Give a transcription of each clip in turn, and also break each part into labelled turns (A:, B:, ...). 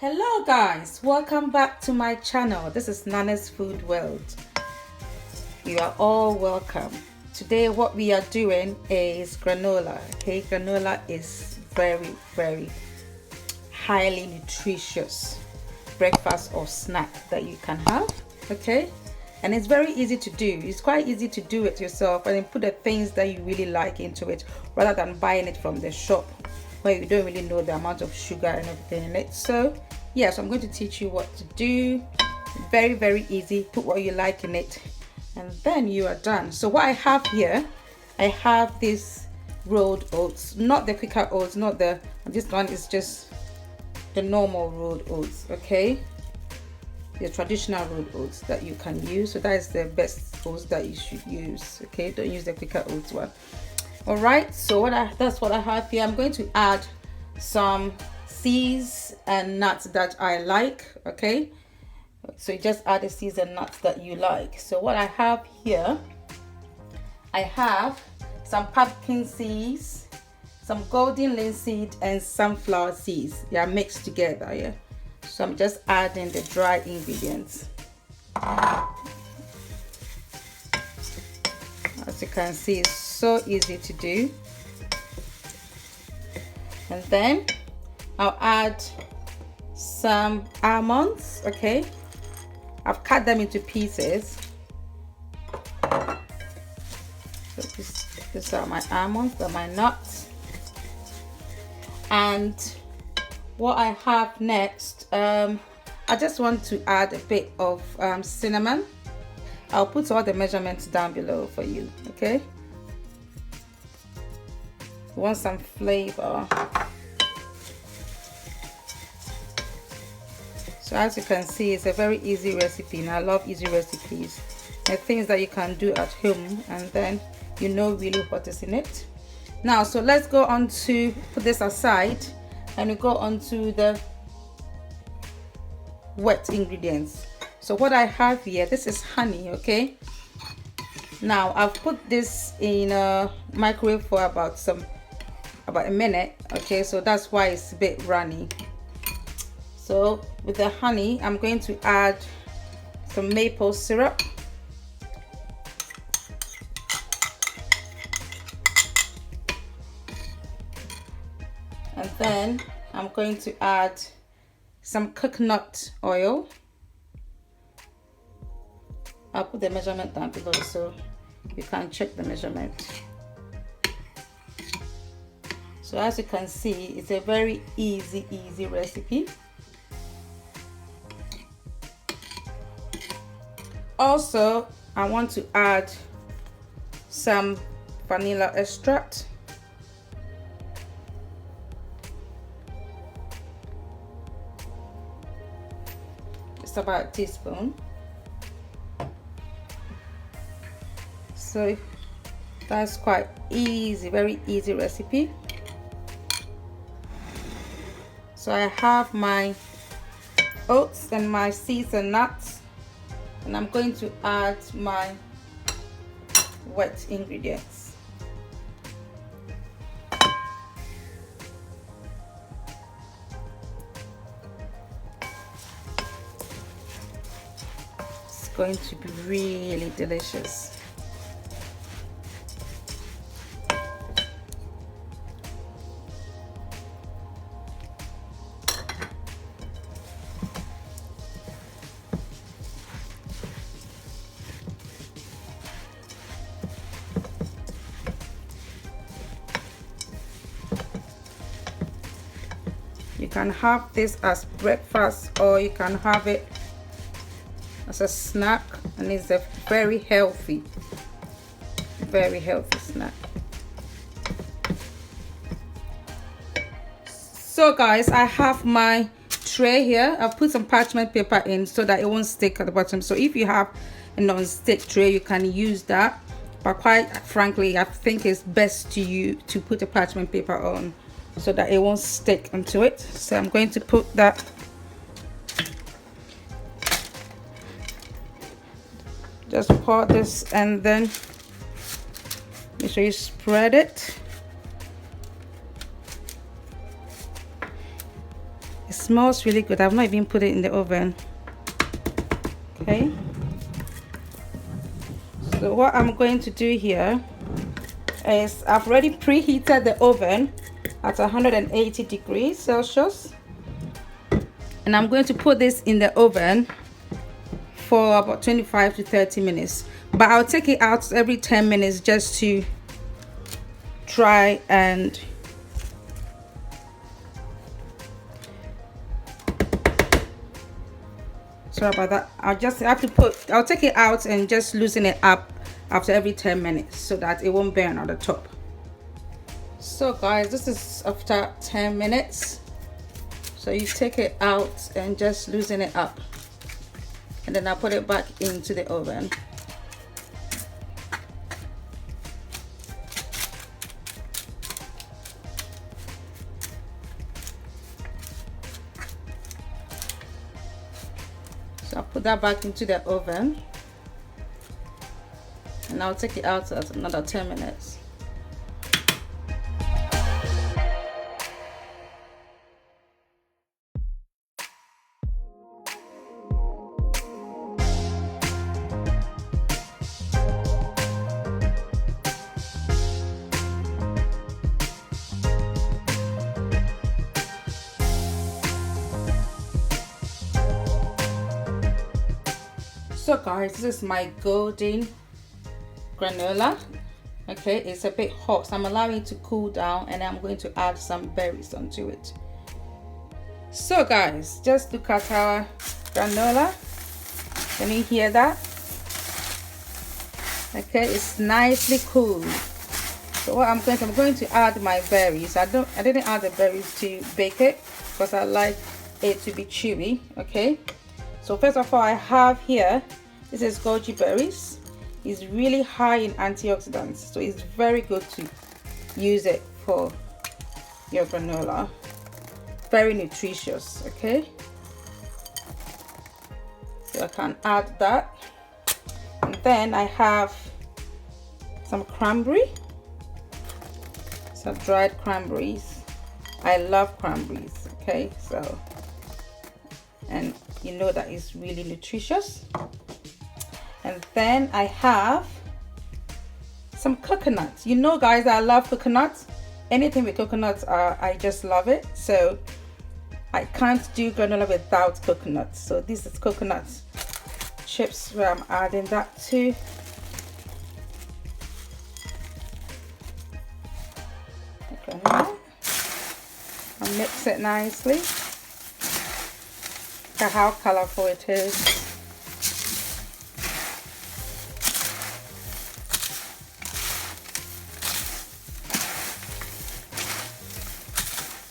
A: Hello guys, welcome back to my channel. This is Nana's Food World. You are all welcome. Today what we are doing is granola. Okay, granola is very highly nutritious breakfast or snack that you can have. Okay, and it's very easy to do. It's quite easy to do it yourself and then put the things that you really like into it rather than buying it from the shop where you don't really know the amount of sugar and everything in it. So yes, I'm going to teach you what to do. Very easy. Put what you like in it and then you are done. So what I have here, I have this rolled oats, not the quicker oats, not the, this one is just the normal rolled oats. Okay, the traditional rolled oats that you can use. So that is the best oats that you should use. Okay, don't use the quicker oats one. All right, so that's what I have here. I'm going to add some seeds and nuts that I like. Okay, so you just add the seeds and nuts that you like. So what I have here, I have some pumpkin seeds, some golden linseed, and sunflower seeds. They are mixed together. Yeah, so I'm just adding the dry ingredients. As you can see, it's so easy to do. And then I'll add some almonds. Okay, I've cut them into pieces. So these are my almonds, they're my nuts. And what I have next, I just want to add a bit of cinnamon. I'll put all the measurements down below for you. Okay, you want some flavor. So as you can see, it's a very easy recipe and I love easy recipes and things that you can do at home and then you know really what is in it. Now, so let's go on to put this aside and we go on to the wet ingredients. So what I have here, this is honey. Okay, now I've put this in a microwave for about a minute. Okay, so that's why it's a bit runny. So with the honey, I'm going to add some maple syrup. And then I'm going to add some coconut oil. I'll put the measurement down below so you can check the measurement. So as you can see, it's a very easy recipe. Also, I want to add some vanilla extract. Just about a teaspoon. So that's quite easy, very easy recipe. So I have my oats and my seeds and nuts, and I'm going to add my wet ingredients. It's going to be really delicious. You can have this as breakfast or you can have it as a snack, and it's a very healthy snack. So guys, I have my tray here. I've put some parchment paper in so that it won't stick at the bottom. So if you have a non-stick tray, you can use that, but quite frankly, I think it's best to put a parchment paper on so that it won't stick onto it. So I'm going to put that. Just pour this and then make sure you spread it. It's smells really good. I've not even put it in the oven. Okay, so what I'm going to do here is I've already preheated the oven at 180 degrees Celsius, and I'm going to put this in the oven for about 25 to 30 minutes, but I'll take it out every 10 minutes just to dry and sorry about that. I'll take it out and just loosen it up after every 10 minutes so that it won't burn on the top. So guys, this is after 10 minutes. So you take it out and just loosen it up, and then I'll put it back into the oven. So I'll put that back into the oven, and I'll take it out at another 10 minutes. So guys, this is my golden granola. Okay, it's a bit hot, so I'm allowing it to cool down, and I'm going to add some berries onto it. So guys, just look at our granola. Can you hear that? Okay, it's nicely cooled. So what I'm going to add my berries. I didn't add the berries to bake it because I like it to be chewy. Okay, so first of all, I have here, this is goji berries. It's really high in antioxidants, so it's very good to use it for your granola. Very nutritious. Okay, so I can add that, and then I have some cranberry, some dried cranberries. I love cranberries. Okay, so, and you know that it's really nutritious. And then I have some coconuts. You know guys, I love coconuts. Anything with coconuts, I just love it. So I can't do granola without coconuts. So this is coconut chips where I'm adding that to. Granola. And mix it nicely. Look at how colorful it is.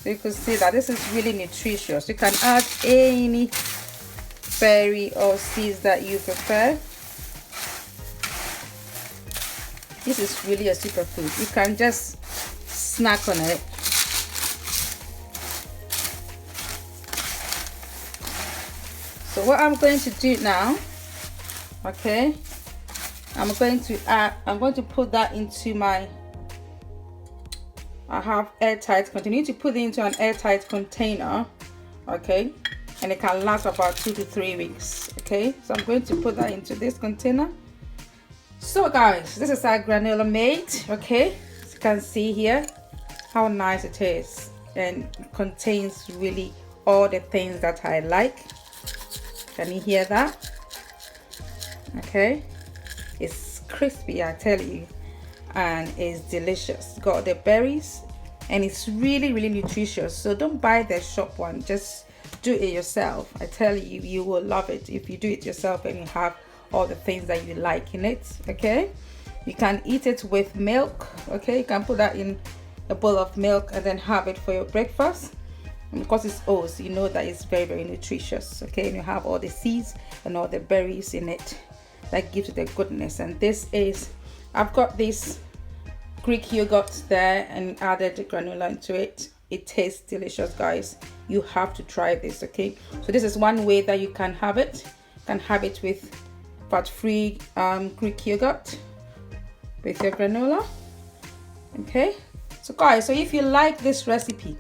A: So you can see that this is really nutritious. You can add any berry or seeds that you prefer. This is really a superfood. You can just snack on it. So what I'm going to do now, okay, I'm going to put that into my, I have airtight container. You need to put it into an airtight container, okay, and it can last about 2 to 3 weeks. Okay, so I'm going to put that into this container. So guys, this is our granola made. Okay, as you can see here how nice it is, and it contains really all the things that I like. Can you hear that? Okay, it's crispy, I tell you, and it's delicious. Got the berries, and it's really nutritious. So don't buy the shop one, just do it yourself. I tell you, you will love it if you do it yourself and you have all the things that you like in it. Okay, you can eat it with milk. Okay, you can put that in a bowl of milk and then have it for your breakfast. And because it's oats, you know that it's very nutritious. Okay, and you have all the seeds and all the berries in it that gives it the goodness. And this is, I've got this Greek yogurt there and added the granola into it. It tastes delicious, guys. You have to try this. Okay, so this is one way that you can have it. You can have it with fat-free Greek yogurt with your granola. Okay, so guys, so if you like this recipe,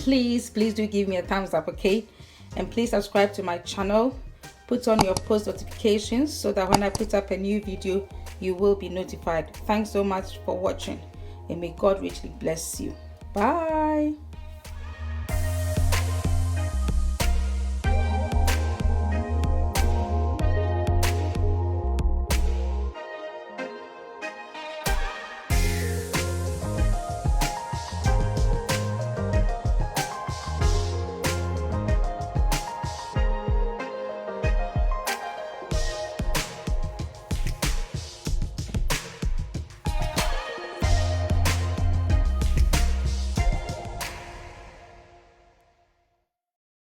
A: please do give me a thumbs up, okay? And please subscribe to my channel. Put on your post notifications so that when I put up a new video, you will be notified. Thanks so much for watching, and may God richly bless you. Bye.